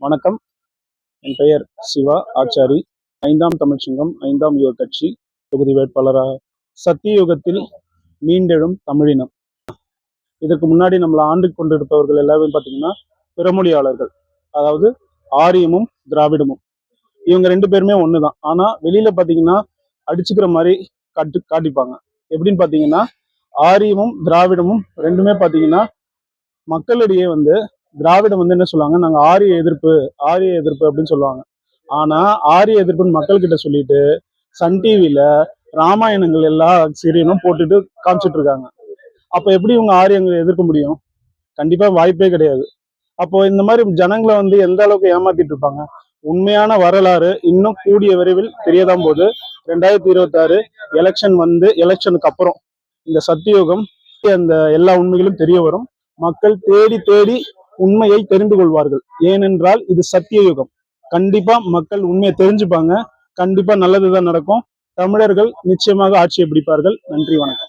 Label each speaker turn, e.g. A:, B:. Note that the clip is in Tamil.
A: வணக்கம். என் பெயர் சிவா ஆச்சாரி. 5ஆம் தமிழ்ச்சங்கம் 5ஆம் யுக கட்சி தொகுதி வேட்பாளராக. சத்தியுகத்தில் மீண்டெழும் தமிழினம். இதற்கு முன்னாடி நம்மளை ஆண்டு கொண்டிருப்பவர்கள் எல்லாரும் பார்த்தீங்கன்னா பிறமொழியாளர்கள், அதாவது ஆரியமும் திராவிடமும். இவங்க 2 பேருமே ஒண்ணுதான். ஆனா வெளியில பார்த்தீங்கன்னா அடிச்சுக்கிற மாதிரி காட்டிப்பாங்க. எப்படின்னு பார்த்தீங்கன்னா ஆரியமும் திராவிடமும் ரெண்டுமே பார்த்தீங்கன்னா மக்களிடையே திராவிடம் என்ன சொல்லுவாங்க, நாங்க ஆரிய எதிர்ப்பு அப்படின்னு சொல்லுவாங்க. ஆனா ஆரிய எதிர்ப்புன்னு மக்கள் கிட்ட சொல்லிட்டு சன் டிவில ராமாயணங்கள் எல்லா சீரியலும் போட்டுட்டு காமிச்சிட்டு இருக்காங்க. அப்ப எப்படி இவங்க ஆரியங்களை எதிர்க்க முடியும்? கண்டிப்பா வாய்ப்பே கிடையாது. அப்போ இந்த மாதிரி ஜனங்களை எந்த அளவுக்கு ஏமாத்திட்டு இருப்பாங்க. உண்மையான வரலாறு இன்னும் கூடிய விரைவில் தெரியதான் போது. 2026 எலெக்ஷனுக்கு அப்புறம் இந்த சத்தியோகம் அந்த எல்லா உண்மைகளும் தெரிய வரும். மக்கள் தேடி தேடி உண்மையை தெரிந்து கொள்வார்கள். ஏனென்றால் இது சத்தியயுகம். கண்டிப்பா மக்கள் உண்மையை தெரிஞ்சுப்பாங்க. கண்டிப்பா நல்லதுதான் நடக்கும். தமிழர்கள் நிச்சயமாக ஆட்சியை பிடிப்பார்கள். நன்றி, வணக்கம்.